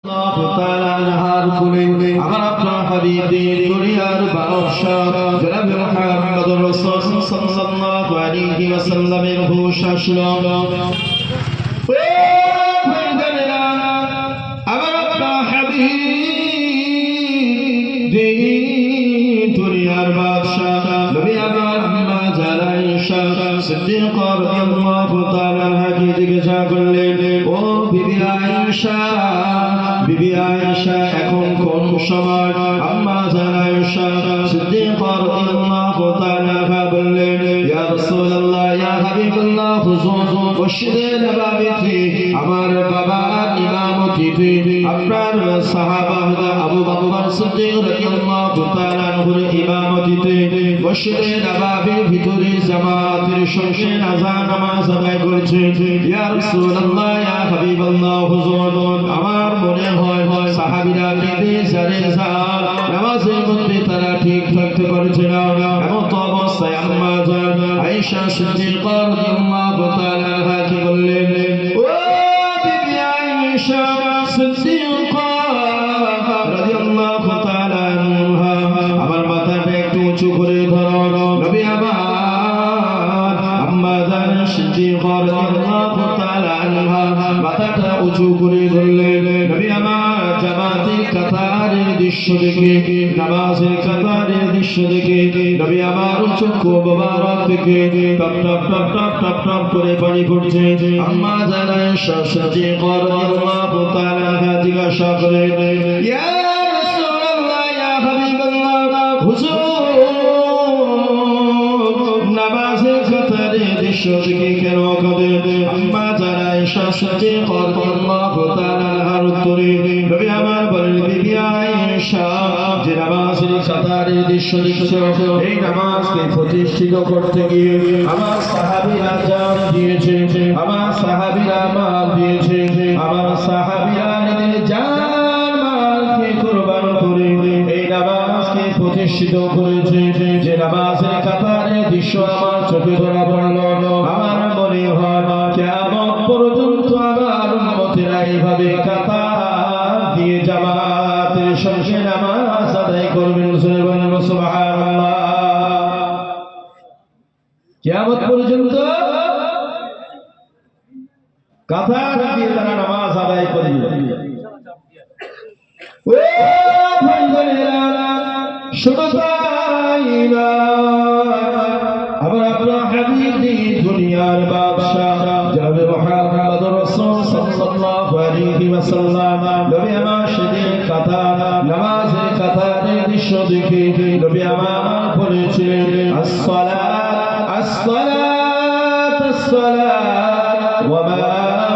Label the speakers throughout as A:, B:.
A: আল্লাহু তাআলা নাহার কুলে আমার আপনার হাবিবের দুনিয়ার বাদশাহ জনাব মুহাম্মদুর রাসূল সাল্লাল্লাহু আলাইহি ওয়াসাল্লামের হুশ আসলো। আমার আপনার হাবিব দুনিয়ার বাদশাহ নবী আমার আম্মা জানা আয়েশা সিদ্দিকা রাদিয়াল্লাহু তাআলা আনহাকে জিজ্ঞাসা করলেন, ও বিবি আয়েশা, বিবি আয়েশা এখন কোন সময়? আম্মা জানা আয়েশা সিদ্দিকা রাদিয়াল্লাহু তাআলা আনহা বললেন, ইয়া রাসূলুল্লাহ, ইয়া হাবিবাল্লাহ, হুজুর মসজিদে নববীতে আমার বাবার ইমামতিতে আপনার সাহাবা আবু বকর সিদ্দিক রাদিয়াল্লাহু তাআলা আনহুর ইমামতিতে মসজিদে নববীর ভিতরে জামাতের সঙ্গে আযান নামাজ আদায় করেছে। ইয়া রাসূলুল্লাহ, ইয়া হাবিবাল্লাহ, হুজুর আমার মনে হয় সাহাবীরা কেঁদে জারে যান, নামাজের মধ্যে তারা ঠিক থাকতে পারছে না। এমন তো অবস্থায় আম্মা জানা আয়েশা সিদ্দিকা রাদিয়াল্লাহু তাআলা আনহা কি বললেন, ও বিবি আয়েশা সিদ্দিকা রাদিয়াল্লাহু তাআলা আনহা, আমার মাথাটা একটু উঁচু করে ধরো। নবী আমার আম্মা জানা সিদ্দিকা রাদিয়াল্লাহু তাআলা আনহা মাথাটা উঁচু করে ধরলেন। নবী আমার জামাতের কাতারের দৃশ্য দেখে, নামাজের কাতারের দৃশ্য দেখে নবী আমার চক্ষু মোবারক থেকে top top top top top top করে পানি পড়ছে। আম্মা জানা আয়েশা সিদ্দিকা রাদিয়াল্লাহু তাআলা আনহা জিজ্ঞাসা করেন, ইয়া রাসূলুল্লাহ, ইয়া হাবিবাল্লাহ, হুজুর নামাজের কাতারের দৃশ্য দেখে কেন কাঁদে? আম্মা জানা আয়েশা সিদ্দিকা রাদিয়াল্লাহু তাআলা আনহার উত্তরে নবী আমার বলেন, বিবি আয়েশা, যে নামাজের কাতারের দৃশ্য দেখছো, এই নামাজকে প্রতিষ্ঠিত করতে গিয়ে আমার সাহাবীরা জান দিয়েছে, আমার সাহাবীরা মাল দিয়েছে, আমার সাহাবীরা নিজের জান মালকে কুরবান করে এই নামাজকে প্রতিষ্ঠিত করেছে। যে নামাজের কাতারের দৃশ্য আমার চোখে ধরা পড়ল, আমার মনে হয় কিয়ামত পর্যন্ত আমার উম্মতেরা এইভাবে কাতার দিয়ে জামাতের সঙ্গে নামাজ আদায় করবেন। সুবহানাল্লাহ। কিয়ামত পর্যন্ত কাতার দিয়ে তারা নামাজ আদায় করবে। ও ভাইরা, শুধু তাই না, আবার আপনার হাবিব দুনিয়ার বাদশাহ জনাবে মুহাম্মদুর রাসূল সাল্লাল্লাহু আলাইহি ওয়াসাল্লাম নবী আমার সেদিন কাতার নামাজের কাতারের দৃশ্য দেখে নবী আমার বলেছিলেন, আসসালাত আসসালাত আসসালাত ওয়া মা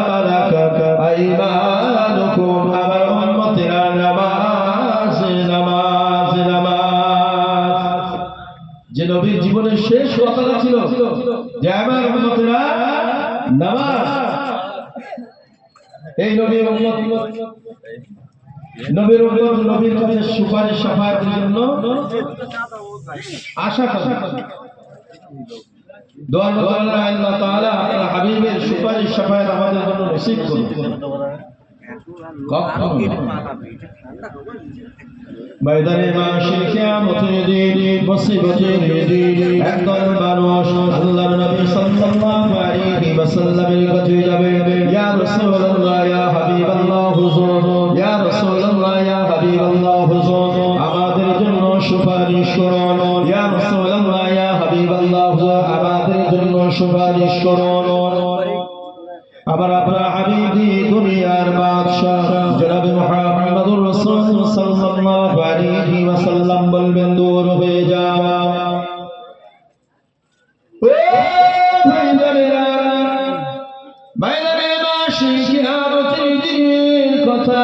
A: মালাকাত আইমানুকুম, আমার উম্মতেরা নামাজ নামাজ নামাজ। যে নবীর জীবনের শেষ কথাটা ছিল যে আমার উম্মতেরা নামাজ, এই নবীর উম্মত নবীর উম্মত নবীর কাছে সুপারিশ শাফায়াতের জন্য আশা করে দোয়া করুন, আল্লাহ তাআলা আপনার হাবিবের সুপারিশ শাফায়াত আমাদের জন্য নসিব করুন। ময়দানে মাশির কিয়ামতের দিন, মুসিবতের দিন একদল মানুষ আল্লাহর নবী সাল্লাল্লাহু আলাইহি ওয়াসাল্লামের কাছে যাবে, ইয়া রাসূলুল্লাহ, ইয়া হাবিবাল্লাহ, হুজুর, ইয়া রাসূলুল্লাহ, ইয়া হাবিবাল্লাহ, হুজুর আমাদের জন্য সুপারিশ করুন, ইয়া রাসূলুল্লাহ, ইয়া হাবিবাল্লাহ, হুজুর আমাদের জন্য সুপারিশ করুন। আবার আপনার হাবিব দুনিয়ার বাদশাহ জনাবে মুহাম্মদুর রাসূল সাল্লাল্লাহু আলাইহি ওয়াসাল্লাম বলবেন, দূর হয়ে যাও। ও ভাইরা, ময়দানে মাশির কিয়ামতের দিনের কথা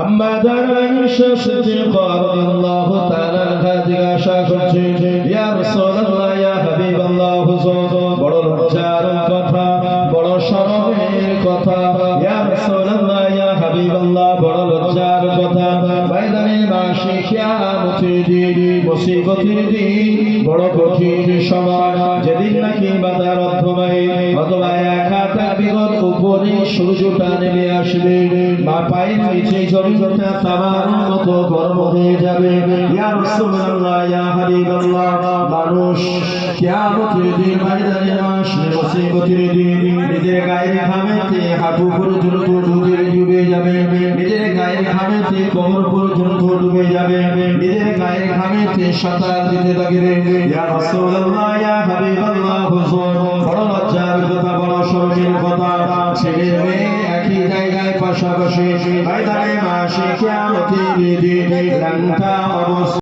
A: আম্মা জানা আয়েশা সিদ্দিকা রাদিয়াল্লাহু তাআলা আনহা জিজ্ঞাসা করছে, ইয়া রাসূলুল্লাহ, ইয়া হাবিবাল্লাহ, হুজুর বড় লজ্জার কথা, বড় শরমের কথা, ইয়া রাসূলুল্লাহ, ইয়া হাবিবাল্লাহ, বড় লজ্জার কথা। ময়দানে মাশির কিয়ামতের দিন, মুসিবতের দিন, বড় কঠিন সময়, যেদিন নাকি বাজার অথবা এক হাত বিগত উপরে সূর্যটা নেমে আসবে, বা পায়ের নিচে জমিনটা তামার মতো গরম হয়ে যাবে। ইয়া রাসূলুল্লাহ, ইয়া হাবিবাল্লাহ, মানুষ কিয়ামতের দিন ময়দানে আসবে, মুসিবতের দিন নিজের গায়ের ঘামেতে হাঁটু পর্যন্ত ডুবে যাবে, নিজের গায়ের ঘামেতে কোমর পর্যন্ত ডুবে যাবে, নিজের গায়ের ঘামেতে সাঁতার দিতে থাকবে। ইয়া রাসূলুল্লাহ, ইয়া হাবিবাল্লাহ, হুজুর, বড় লজ্জার কথা, বড় শরমের কথা, ছেলে মেয়ে একই জায়গায় পাশাপাশি ময়দানে মাসে কিয়ামতের দিন